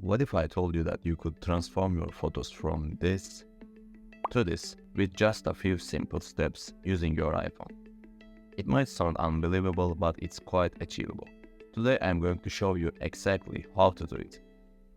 What if I told you that you could transform your photos from this to this with just a few simple steps using your iPhone? It might sound unbelievable, but it's quite achievable. Today I'm going to show you exactly how to do it.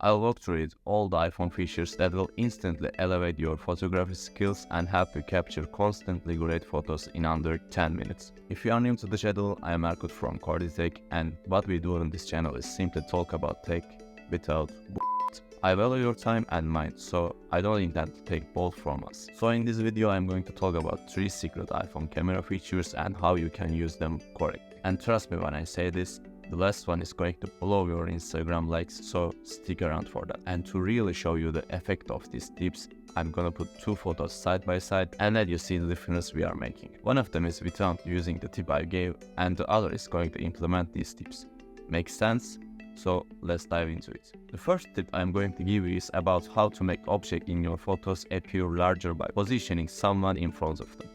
I'll walk through all the iPhone features that will instantly elevate your photography skills and help you capture constantly great photos in under 10 minutes. If you are new to the channel, I am Erkut from Tech, and what we do on this channel is simply talk about tech without bullshit. I value your time and mine, so I don't intend to take both from us. So in this video I'm going to talk about 3 secret iPhone camera features and how you can use them correctly. And trust me when I say this, the last one is going to blow your Instagram likes, so stick around for that. And to really show you the effect of these tips, I'm gonna put 2 photos side by side and let you see the difference we are making. One of them is without using the tip I gave, and the other is going to implement these tips. Makes sense? So let's dive into it. The first tip I'm going to give you is about how to make objects in your photos appear larger by positioning someone in front of them.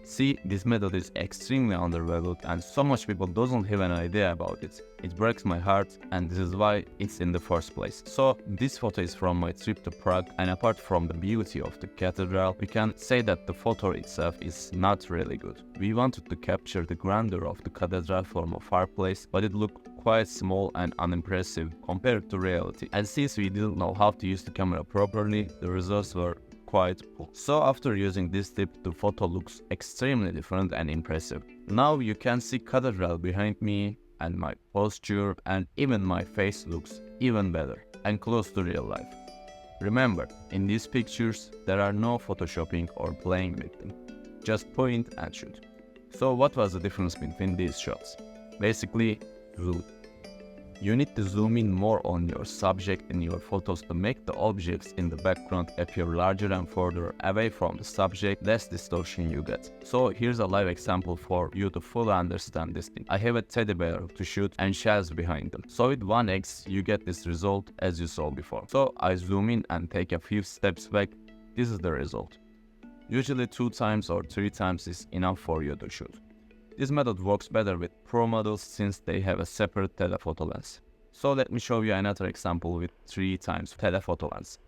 See, this method is extremely undervalued and so much people doesn't have an idea about it. It breaks my heart, and this is why it's in the first place. So this photo is from my trip to Prague, and apart from the beauty of the cathedral, we can say that the photo itself is not really good. We wanted to capture the grandeur of the cathedral from a fireplace, but it looked quite small and unimpressive compared to reality. And since we didn't know how to use the camera properly, the results were quite poor. So after using this tip, the photo looks extremely different and impressive. Now you can see cathedral behind me, and my posture and even my face looks even better and close to real life. Remember, in these pictures there are no photoshopping or playing with them. Just point and shoot. So what was the difference between these shots? Basically, zoom. You need to zoom in more on your subject in your photos to make the objects in the background appear larger and further away from the subject, less distortion you get. So here's a live example for you to fully understand this thing. I have a teddy bear to shoot and shells behind them. So with 1x you get this result as you saw before. So I zoom in and take a few steps back. This is the result. Usually 2 times or 3 times is enough for you to shoot. This method works better with pro models since they have a separate telephoto lens. So let me show you another example with 3 times telephoto lens.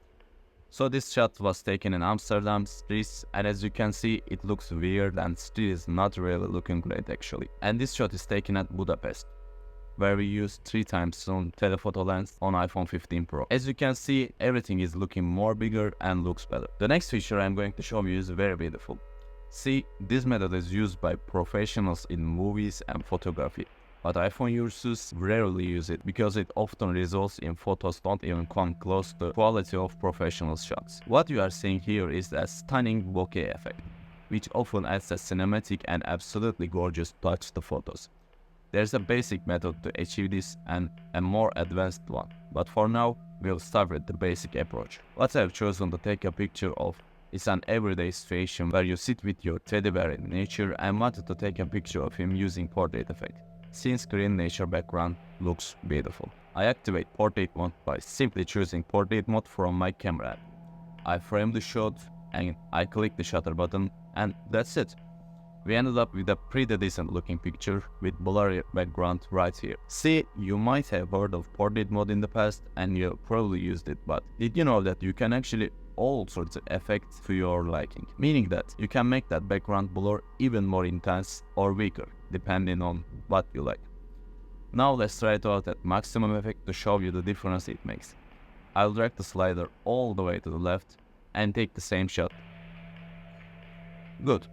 So this shot was taken in Amsterdam streets, and as you can see it looks weird and street is not really looking great actually. And this shot is taken at Budapest, where we used 3 times zoom telephoto lens on iPhone 15 Pro. As you can see, everything is looking more bigger and looks better. The next feature I'm going to show you is very beautiful. See, this method is used by professionals in movies and photography, but iPhone users rarely use it because it often results in photos don't even come close to the quality of professional shots. What you are seeing here is a stunning bokeh effect, which often adds a cinematic and absolutely gorgeous touch to photos. There's a basic method to achieve this and a more advanced one, but for now, we'll start with the basic approach. What I've chosen to take a picture of is an everyday situation where you sit with your teddy bear in nature and wanted to take a picture of him using portrait effect, since green nature background looks beautiful. I activate portrait mode by simply choosing portrait mode from my camera app. I frame the shot and I click the shutter button, and that's it. We ended up with a pretty decent looking picture with blurry background right here. See, you might have heard of portrait mode in the past and you probably used it, but did you know that you can actually alter the effect to your liking? Meaning that you can make that background blur even more intense or weaker, depending on what you like. Now let's try it out at maximum effect to show you the difference it makes. I'll drag the slider all the way to the left and take the same shot. Good.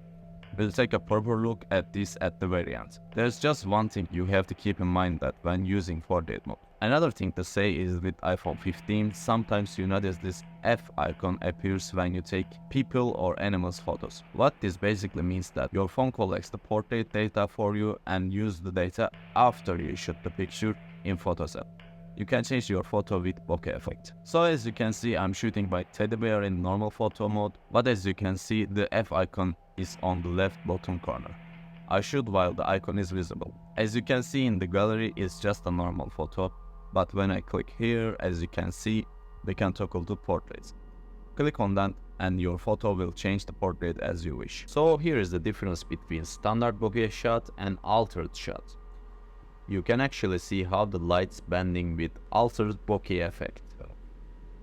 We'll take a proper look at this at the very end. There's just one thing you have to keep in mind that when using portrait mode. Another thing to say is with iPhone 15, sometimes you notice this F icon appears when you take people or animals photos. What this basically means that your phone collects the portrait data for you and uses the data after you shoot the picture in Photos app. You can change your photo with bokeh effect. So as you can see, I'm shooting my teddy bear in normal photo mode, but as you can see, the F icon is on the left bottom corner. I shoot while the icon is visible. As you can see in the gallery, it's just a normal photo, but when I click here, as you can see, we can toggle to portraits. Click on that and your photo will change the portrait as you wish. So here is the difference between standard bokeh shot and altered shot. You can actually see how the light's bending with altered bokeh effect.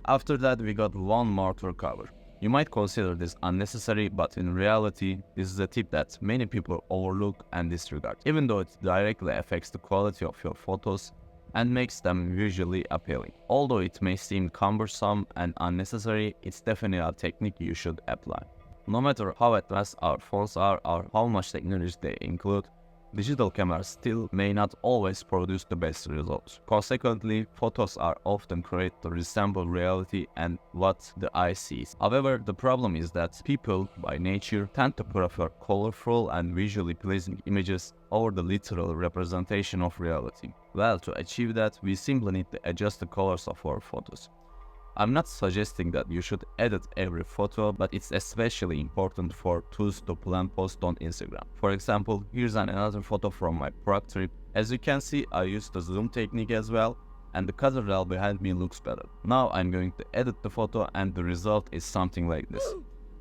After that, we got one more to cover. You might consider this unnecessary, but in reality, this is a tip that many people overlook and disregard, even though it directly affects the quality of your photos and makes them visually appealing. Although it may seem cumbersome and unnecessary, it's definitely a technique you should apply. No matter how advanced our phones are or how much technology they include, digital cameras still may not always produce the best results. Consequently, photos are often created to resemble reality and what the eye sees. However, the problem is that people, by nature, tend to prefer colorful and visually pleasing images over the literal representation of reality. Well, to achieve that, we simply need to adjust the colors of our photos. I'm not suggesting that you should edit every photo, but it's especially important for tools to plan posts on Instagram. For example, here's another photo from my Prague trip. As you can see, I used the zoom technique as well, and the cathedral behind me looks better. Now I'm going to edit the photo and the result is something like this.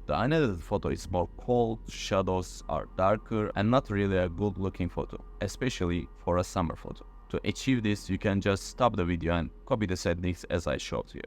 The unedited photo is more cold, shadows are darker, and not really a good looking photo, especially for a summer photo. To achieve this, you can just stop the video and copy the settings as I showed here.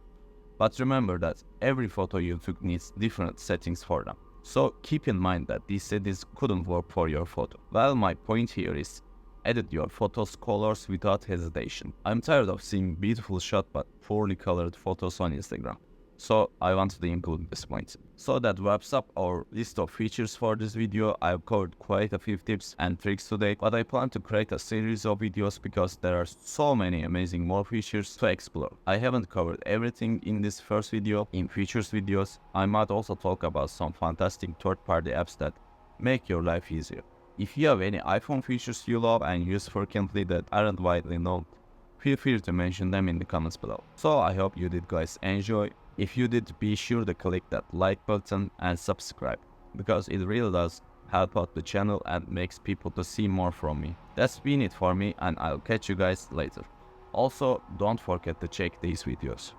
But remember that every photo you took needs different settings for them. So keep in mind that these settings couldn't work for your photo. Well, my point here is edit your photos' colors without hesitation. I'm tired of seeing beautiful shot but poorly colored photos on Instagram. So I wanted to include this point. So that wraps up our list of features for this video. I've covered quite a few tips and tricks today, but I plan to create a series of videos because there are so many amazing more features to explore. I haven't covered everything in this first video. In future videos, I might also talk about some fantastic third-party apps that make your life easier. If you have any iPhone features you love and use frequently that aren't widely known, feel free to mention them in the comments below. So I hope you did guys enjoy. If you did, be sure to click that like button and subscribe, because it really does help out the channel and makes people to see more from me. That's been it for me, and I'll catch you guys later. Also, don't forget to check these videos.